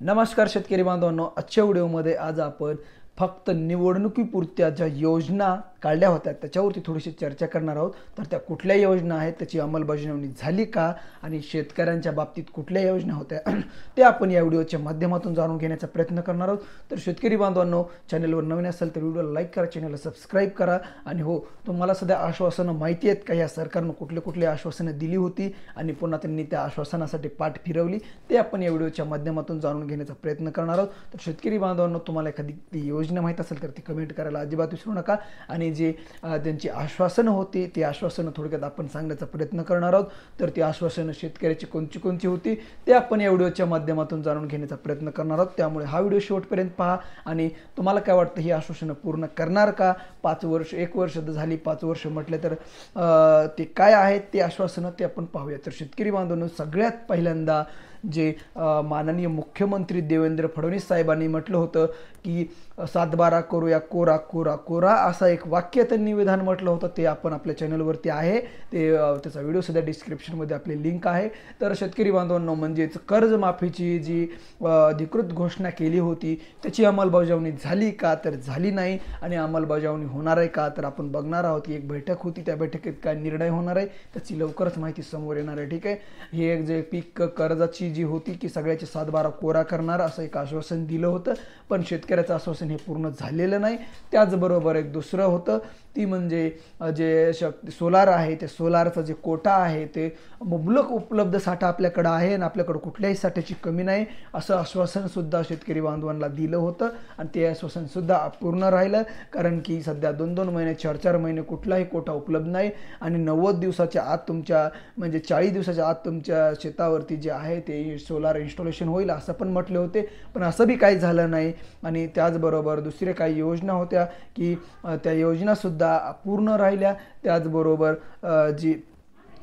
नमस्कार शेतकरी बांधवांनो, आजच्या व्हिडिओमध्ये आज आपण फक्त निवडणुकीपुरत्या ज्या योजना काढल्या होत्या त्याच्यावरती थोडीशी चर्चा करणार आहोत। तर त्या कुठल्या योजना आहेत, त्याची अंमलबजावणी झाली का आणि शेतकऱ्यांच्या बाबतीत कुठल्या योजना होत्या ते आपण या व्हिडिओच्या माध्यमातून जाणून घेण्याचा प्रयत्न करणार आहोत। तर शेतकरी बांधवांनो, चॅनलवर नवीन असेल तर व्हिडिओला लाईक करा, चॅनलला सबस्क्राईब करा। आणि हो, तुम्हाला सध्या आश्वासनं माहिती आहेत का, या सरकारनं कुठले कुठले आश्वासनं दिली होती आणि पुन्हा त्यांनी त्या आश्वासनासाठी पाठ फिरवली, ते आपण या व्हिडिओच्या माध्यमातून जाणून घेण्याचा प्रयत्न करणार आहोत। तर शेतकरी बांधवांनो, तुम्हाला एखादी ती योजना माहित असेल तर ती कमेंट करायला अजिबात विसरू नका। आणि जे त्यांची आश्वासनं होती ती आश्वासनं थोडक्यात आपण सांगण्याचा प्रयत्न करणार आहोत। तर ती आश्वासनं शेतकऱ्याची कोणती कोणती होती ते आपण या व्हिडिओच्या माध्यमातून जाणून घेण्याचा प्रयत्न करणार आहोत। त्यामुळे हा व्हिडिओ शेवटपर्यंत पहा आणि तुम्हाला काय वाटतं, ही आश्वासनं पूर्ण करणार का? 5 वर्ष 1 वर्ष झाली, 5 वर्ष म्हटले तर ते काय आहेत ते आश्वासनं ते आपण पाहूया। तर शेतकरी बांधवांनो, सगळ्यात पहिल्यांदा जे माननीय मुख्यमंत्री देवेंद्र फडणवीस साहेबांनी म्हटलं होतं की 7/12 करूया कोरा कोरा कोरा, असं एक वाक्य त्यांनी विधान म्हटलं होतं। ते आपण आपल्या चॅनलवरती आहे, ते त्याचा व्हिडिओ सुद्धा डिस्क्रिप्शनमध्ये आपली लिंक आहे। तर शेतकरी बांधवांनो, म्हणजेच कर्जमाफीची जी अधिकृत घोषणा केली होती त्याची अंमलबजावणी झाली का? तर झाली नाही। आणि अंमलबजावणी होणार आहे का? तर आपण बघणार आहोत की एक बैठक होती, त्या बैठकीत काय निर्णय होणार आहे त्याची लवकरच माहिती समोर येणार आहे। ठीक आहे, हे एक जे पीक कर्जाची जी होती की सगळ्याचे 7/12 कोरा करणार असं एक आश्वासन दिलं होतं, पण शेतकऱ्याचं आश्वासन हे पूर्ण झालेलं नाही। त्याचबरोबर एक दुसरं होतं, ती म्हणजे जे सोलार आहे, ते सोलारचा जे कोटा आहे ते मुबलक उपलब्ध साठा आपल्याकडे आहे आणि आपल्याकडे कुठल्याही साठ्याची कमी नाही, असं आश्वासन सुद्धा शेतकरी बांधवांना दिलं होतं। आणि ते आश्वासन सुद्धा अपूर्ण राहिलं, कारण की सध्या 2-2 महिने 4-4 महिने कुठलाही कोटा उपलब्ध नाही। आणि 90 दिवसाच्या आत तुमच्या म्हणजे 40 दिवसाच्या आत तुमच्या शेतावरती जे आहे ते सोलार इन्स्टॉलेशन होईल असं पण म्हटले होते, पण असं बी काही झालं नाही। आणि त्याचबरोबर दुसरे काही योजना होत्या की त्या योजनासुद्धा अपूर्ण राहिल्या। त्याचबरोबर जी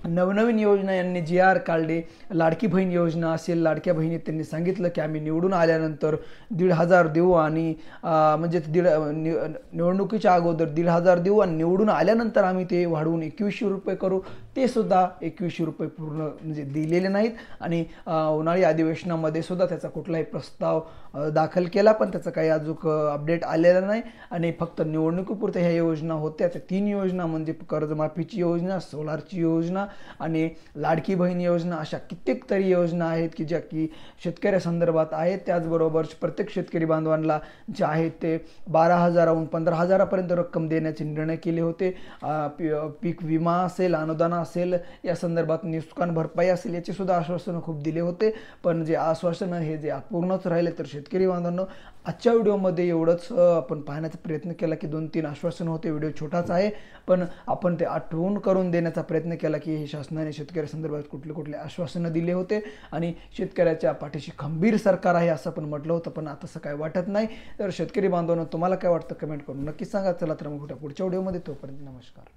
नवनवीन योजना यांनी GR काढले, लाडकी बहीण योजना असेल, लाडक्या बहिणी त्यांनी सांगितलं की आम्ही निवडून आल्यानंतर 1,500 देऊ आणि म्हणजे निवडणुकीच्या अगोदर 1,500 देऊ आणि निवडून आल्यानंतर आम्ही ते वाढवून 2100 रुपये करू, ते सुद्धा 2100 रुपये पूर्ण म्हणजे दिलेले नाहीत। आणि उन्हाळी अधिवेशनामध्ये सुद्धा त्याचा कुठलाही प्रस्ताव दाखल केला, पण त्याचा काही अजून अपडेट आलेला नाही। आणि फक्त निवडणुकीपुरत्या ह्या योजना होत्या, त्या 3 योजना म्हणजे कर्जमाफीची योजना, सोलारची योजना आणि लाडकी बहीण योजना, अशा कित्येक तरी योजना आहेत की ज्या की शेतकऱ्यासंदर्भात आहेत। त्याचबरोबर प्रत्येक शेतकरी बांधवांना जे आहेत ते 12,000हून 15,000पर्यंत रक्कम देण्याचे निर्णय केले होते। पीक विमा असेल, अनुदान असेल, या संदर्भात नुकसान भरपाई असेल, याचे सुद्धा आश्वासनं खूप दिले होते, पण जे आश्वासनं हे जे अपूर्णच राहिले। तर शेतकरी बांधवांनो, आजच्या व्हिडिओमध्ये एवढंच आपण पाहण्याचा प्रयत्न केला की 2-3 आश्वासनं होते। व्हिडिओ छोटाच आहे, पण आपण ते आठवून करून देण्याचा प्रयत्न केला की हे शासनाने शेतकऱ्यासंदर्भात कुठले कुठले आश्वासनं दिले होते आणि शेतकऱ्याच्या पाठीशी खंबीर सरकार आहे असं पण म्हटलं होतं, पण आता असं काय वाटत नाही। तर शेतकरी बांधवांनो, तुम्हाला काय वाटतं कमेंट करून नक्की सांगा। चला तर मग पुढच्या व्हिडिओमध्ये, तोपर्यंत नमस्कार।